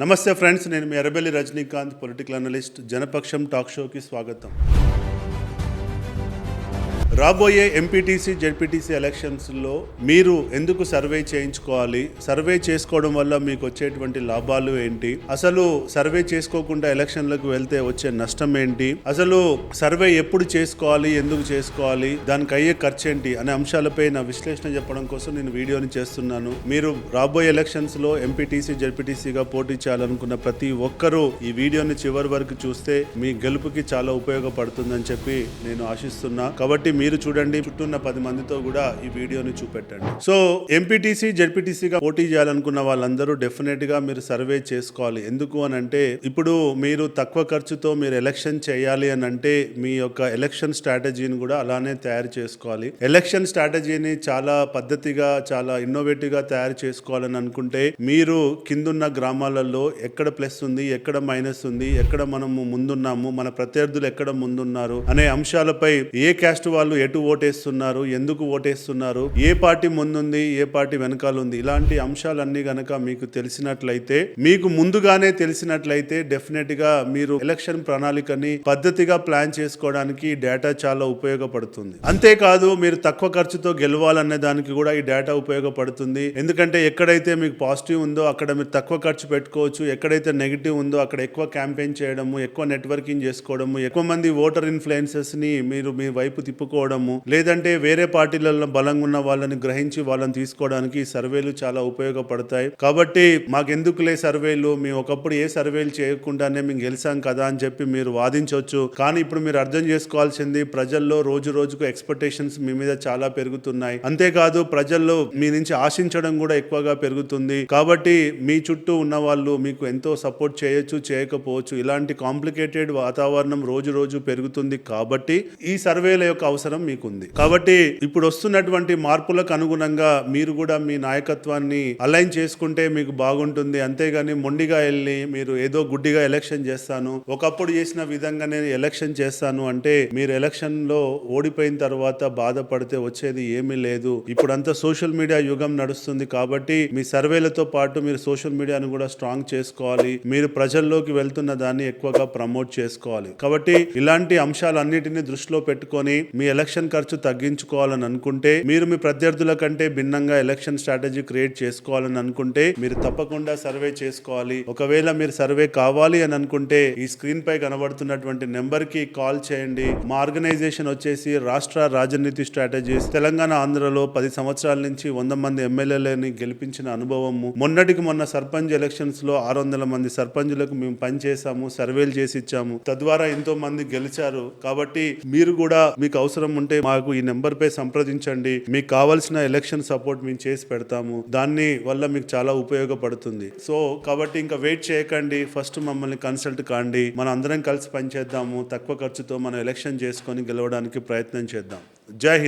నమస్తే ఫ్రెండ్స్, నేను మీ Errabelli Rajinikanth, political analyst. Janapaksham talk షోకి స్వాగతం. రాబోయే ఎంపీటీసీ జెడ్పీటీసీ ఎలక్షన్స్లో మీరు ఎందుకు సర్వే చేయించుకోవాలి, సర్వే చేసుకోవడం వల్ల మీకు వచ్చేటువంటి లాభాలు ఏంటి, అసలు సర్వే చేసుకోకుండా ఎలక్షన్లకు వెళ్తే వచ్చే నష్టం ఏంటి, అసలు సర్వే ఎప్పుడు చేసుకోవాలి, ఎందుకు చేసుకోవాలి, దానికి అయ్యే ఖర్చు ఏంటి అనే అంశాలపై నా విశ్లేషణ చెప్పడం కోసం నేను వీడియోని చేస్తున్నాను. మీరు రాబోయే ఎలక్షన్స్లో ఎంపీటీసీ జెడ్పీటీసీగా పోటీ చేయాలనుకున్న ప్రతి ఒక్కరూ ఈ వీడియోని చివరి వరకు చూస్తే మీ గెలుపుకి చాలా ఉపయోగపడుతుందని చెప్పి నేను ఆశిస్తున్నా. కాబట్టి మీరు చూడండి, చుట్టూన్న 10 మందితో కూడా ఈ వీడియోని చూపెట్టండి. సో ఎంపీటీసీ జెడ్పీటీసీగా పోటీ చేయాలనుకున్న వాళ్ళందరూ డెఫినెట్ గా మీరు సర్వే చేసుకోవాలి. ఎందుకు అని అంటే, ఇప్పుడు మీరు తక్కువ ఖర్చుతో మీరు ఎలక్షన్ చేయాలి అని అంటే మీ యొక్క ఎలక్షన్ స్ట్రాటజీని కూడా అలానే తయారు చేసుకోవాలి. ఎలక్షన్ స్ట్రాటజీని చాలా పద్ధతిగా, చాలా ఇన్నోవేటివ్ గా తయారు చేసుకోవాలని అనుకుంటే మీరు కిందున్న గ్రామాలలో ఎక్కడ ప్లస్ ఉంది, ఎక్కడ మైనస్ ఉంది, ఎక్కడ మనము ముందున్నాము, మన ప్రత్యర్థులు ఎక్కడ ముందున్నారు అనే అంశాలపై ఏ క్యాస్ట్ వాళ్ళు ఎటు ఓటేస్తున్నారు, ఎందుకు ఓటేస్తున్నారు, ఏ పార్టీ ముందుంది, ఏ పార్టీ వెనకాల ఉంది, ఇలాంటి అంశాలన్నీ గనక మీకు తెలిసినట్లయితే, మీకు ముందుగానే తెలిసినట్లయితే డెఫినెట్ గా మీరు ఎలక్షన్ ప్రణాళికని పద్ధతిగా ప్లాన్ చేసుకోవడానికి డేటా చాలా ఉపయోగపడుతుంది. అంతేకాదు, మీరు తక్కువ ఖర్చుతో గెలవాలనే దానికి కూడా ఈ డేటా ఉపయోగపడుతుంది. ఎందుకంటే ఎక్కడైతే మీకు పాజిటివ్ ఉందో అక్కడ మీరు తక్కువ ఖర్చు పెట్టుకోవచ్చు, ఎక్కడైతే నెగిటివ్ ఉందో అక్కడ ఎక్కువ క్యాంపెయిన్ చేయడము, ఎక్కువ నెట్వర్కింగ్ చేసుకోవడము, ఎక్కువ మంది ఓటర్ ఇన్ఫ్లుయెన్సెస్ ని మీరు మీ వైపు తిప్పుకోవడము, లేదంటే వేరే పార్టీలలో బలంగా ఉన్న వాళ్ళని గ్రహించి వాళ్ళని తీసుకోవడానికి సర్వేలు చాలా ఉపయోగపడతాయి. కాబట్టి మాకెందుకులే సర్వేలు, మేము ఒకప్పుడు ఏ సర్వేలు చేయకుండానే మేము గెలిచాం కదా అని చెప్పి మీరు వాదించవచ్చు. కానీ ఇప్పుడు మీరు అర్థం చేసుకోవాల్సింది, ప్రజల్లో రోజు రోజుకు ఎక్స్పెక్టేషన్స్ మీ మీద చాలా పెరుగుతున్నాయి. అంతేకాదు, ప్రజల్లో మీ నుంచి ఆశించడం కూడా ఎక్కువగా పెరుగుతుంది. కాబట్టి మీ చుట్టూ ఉన్న వాళ్ళు మీకు ఎంతో సపోర్ట్ చేయొచ్చు, చేయకపోవచ్చు. ఇలాంటి కాంప్లికేటెడ్ వాతావరణం రోజు రోజు పెరుగుతుంది. కాబట్టి ఈ సర్వేల యొక్క అవసరం మీకుంది. కాబట్టి ఇప్పుడు వస్తున్నటువంటి మార్పులకు అనుగుణంగా మీరు కూడా మీ నాయకత్వాన్ని అలైన్ చేసుకుంటే మీకు బాగుంటుంది. అంతేగాని మొండిగా వెళ్ళి మీరు ఏదో గుడ్డిగా ఎలక్షన్ చేస్తాను, ఒకప్పుడు చేసిన విధంగానే ఎలక్షన్ చేస్తాను అంటే మీరు ఎలక్షన్ లో ఓడిపోయిన తర్వాత బాధపడితే వచ్చేది ఏమీ లేదు. ఇప్పుడంతా సోషల్ మీడియా యుగం నడుస్తుంది. కాబట్టి మీ సర్వేలతో పాటు మీరు సోషల్ మీడియాను కూడా స్ట్రాంగ్ చేసుకోవాలి. మీరు ప్రజల్లోకి వెళ్తున్న దాన్ని ఎక్కువగా ప్రమోట్ చేసుకోవాలి. కాబట్టి ఇలాంటి అంశాలన్నిటిని దృష్టిలో పెట్టుకొని మీ ఎలక్షన్ ఖర్చు తగ్గించుకోవాలని అనుకుంటే, మీరు మీ ప్రత్యర్థుల కంటే భిన్నంగా ఎలక్షన్ స్ట్రాటజీ క్రియేట్ చేసుకోవాలని అనుకుంటే మీరు తప్పకుండా సర్వే చేసుకోవాలి. ఒకవేళ మీరు సర్వే కావాలి అని అనుకుంటే ఈ స్క్రీన్ పై కనబడుతున్నటువంటి నెంబర్ కి కాల్ చేయండి. మా ఆర్గనైజేషన్ వచ్చేసి రాష్ట్ర రాజనీతి స్ట్రాటజీస్. తెలంగాణ, ఆంధ్రలో 10 సంవత్సరాల నుంచి 100 మంది ఎమ్మెల్యేలని గెలిపించిన అనుభవము. మొన్నటికి మొన్న సర్పంచ్ ఎలక్షన్స్ లో 600 మంది సర్పంచులకు మేము పనిచేసాము, సర్వేలు చేసి ఇచ్చాము. తద్వారా ఎంతో మంది గెలిచారు. కాబట్టి మీరు కూడా మీకు అవసరం ఉంటే మాకు ఈ నెంబర్ పై సంప్రదించండి. మీకు కావాల్సిన ఎలక్షన్ సపోర్ట్ మేము చేసి పెడతాము. దాన్ని వల్ల మీకు చాలా ఉపయోగపడుతుంది. సో కాబట్టి ఇంకా వెయిట్ చేయకండి, ఫస్ట్ మమ్మల్ని కన్సల్ట్ కాండి. మనం అందరం కలిసి పనిచేద్దాము. తక్కువ ఖర్చుతో మనం ఎలక్షన్ చేసుకొని గెలవడానికి ప్రయత్నం చేద్దాం. జై హింద్.